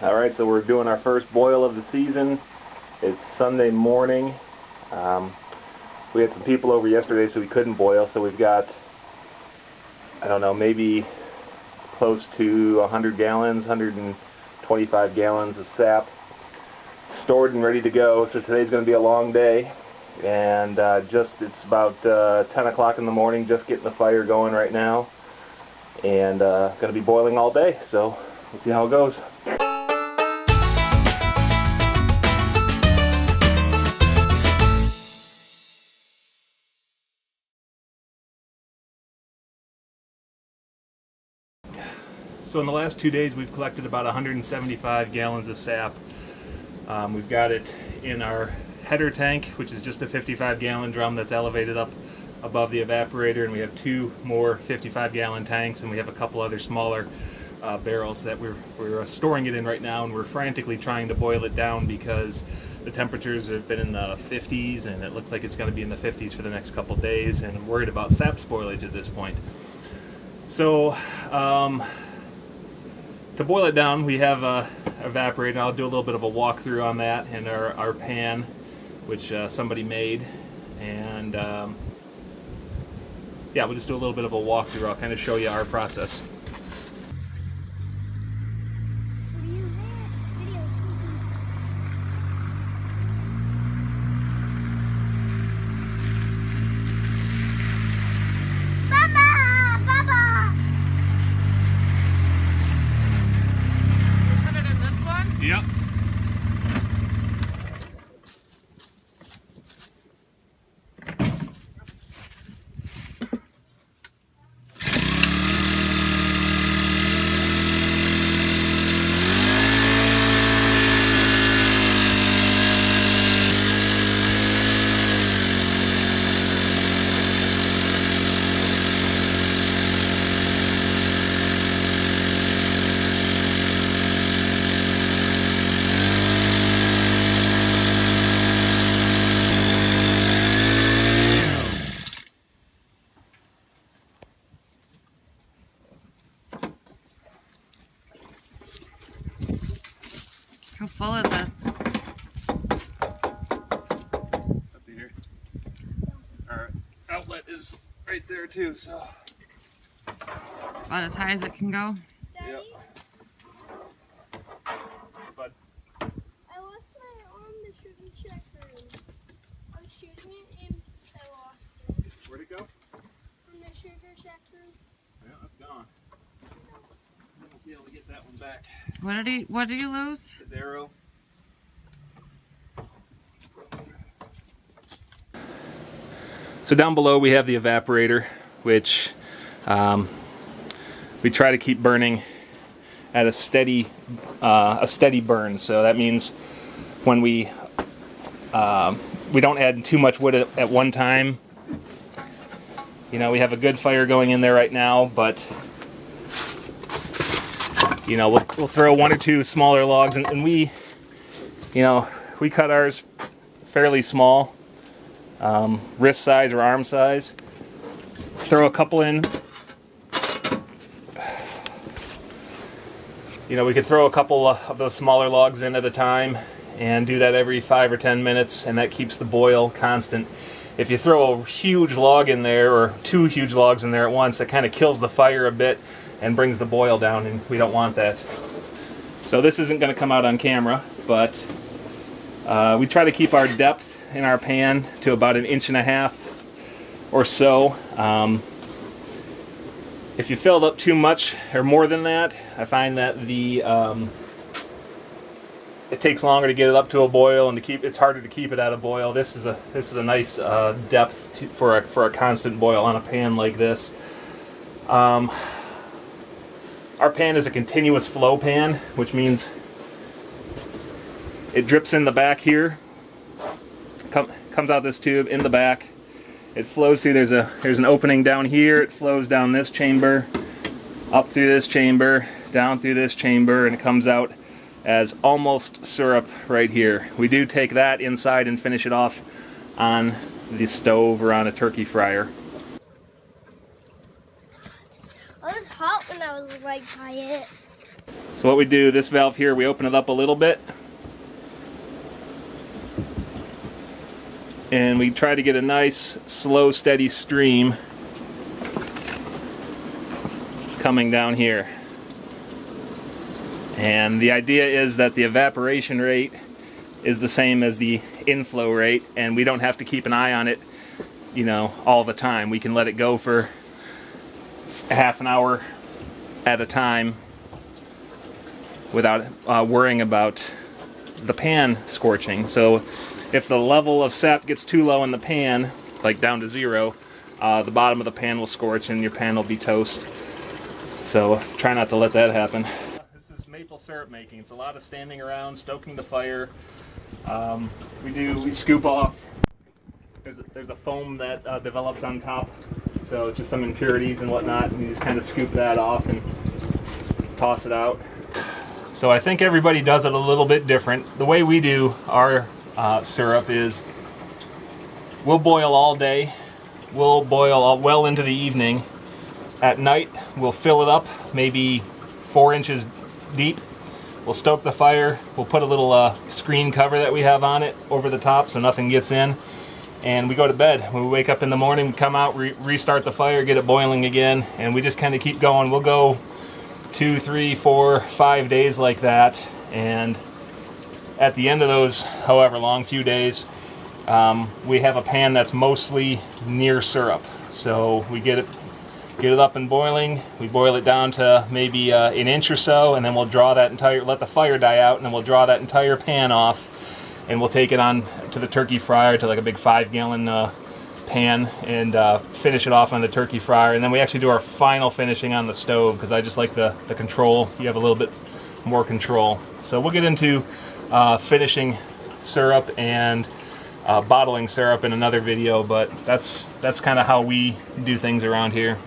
Alright, so we're doing our first boil of the season. It's Sunday morning. We had some people over yesterday, so we couldn't boil, so we've got, I don't know, maybe close to 100 gallons, 125 gallons of sap stored and ready to go. So today's going to be a long day, and it's about 10 o'clock in the morning, just getting the fire going right now, and going to be boiling all day, so we'll see how it goes. So in the last 2 days we've collected about 175 gallons of sap. We've got it in our header tank, which is just a 55-gallon drum that's elevated up above the evaporator, and we have two more 55-gallon tanks, and we have a couple other smaller barrels that we're storing it in right now, and we're frantically trying to boil it down because the temperatures have been in the 50s, and it looks like it's going to be in the 50s for the next couple days, and I'm worried about sap spoilage at this point. So to boil it down, we have a evaporator. I'll do a little bit of a walkthrough on that, and our pan, which somebody made, and yeah, we'll just do a little bit of a walkthrough. I'll kind of show you our process. Yep. How full is it? Up here. Our outlet is right there too, so. It's about as high as it can go. Daddy, Yep. But I lost my arm to shoot and check room. I was shooting it and I lost it. where'd it go? From the sugar shack room. Yeah, that's gone. We'll be able to get that one back. What did you lose? His arrow. So down below we have the evaporator, which we try to keep burning at a steady burn. So that means when we don't add too much wood at one time. You know, we have a good fire going in there right now, but you know, we'll throw one or two smaller logs, and we cut ours fairly small, wrist size or arm size. Throw a couple in. You know, we could throw a couple of those smaller logs in at a time, and do that every 5 or 10 minutes, and that keeps the boil constant. If you throw a huge log in there, or two huge logs in there at once, it kind of kills the fire a bit and brings the boil down, and we don't want that. So this isn't going to come out on camera, but we try to keep our depth in our pan to about 1.5 inches or so. If you fill it up too much or more than that, I find that it takes longer to get it up to a boil, and it's harder to keep it at a boil. This is a nice depth for a constant boil on a pan like this. Our pan is a continuous flow pan, which means it drips in the back here, comes out this tube in the back. It flows through. There's an opening down here. It flows down this chamber, up through this chamber, down through this chamber, and it comes out as almost syrup right here. We do take that inside and finish it off on the stove or on a turkey fryer. I was hot when I was right by it. So what we do, this valve here, we open it up a little bit. And we try to get a nice, slow, steady stream coming down here. And the idea is that the evaporation rate is the same as the inflow rate, and we don't have to keep an eye on it, you know, all the time. We can let it go for a half an hour at a time without worrying about the pan scorching. So if the level of sap gets too low in the pan, like down to 0, the bottom of the pan will scorch and your pan will be toast. So try not to let that happen. This is maple syrup making. It's a lot of standing around, stoking the fire. We scoop off. There's a foam that develops on top, so it's just some impurities and whatnot, and you just kind of scoop that off and toss it out. So I think everybody does it a little bit different. The way we do our syrup is we'll boil all day. We'll boil well into the evening. At night, we'll fill it up, maybe 4 inches deep. We'll stoke the fire. We'll put a little screen cover that we have on it over the top so nothing gets in. And we go to bed. When we wake up in the morning, we come out, restart the fire, get it boiling again, and we just kind of keep going. We'll go 2, 3, 4, 5 days like that, and at the end of those, however long, few days, we have a pan that's mostly near syrup. So we get it up and boiling. We boil it down to maybe an inch or so, and then we'll draw that let the fire die out, and then we'll draw that entire pan off, and we'll take it on to the turkey fryer, to like a big 5-gallon pan, and finish it off on the turkey fryer. And then we actually do our final finishing on the stove, because I just like the control. You have a little bit more control. So we'll get into finishing syrup and bottling syrup in another video, but that's kind of how we do things around here.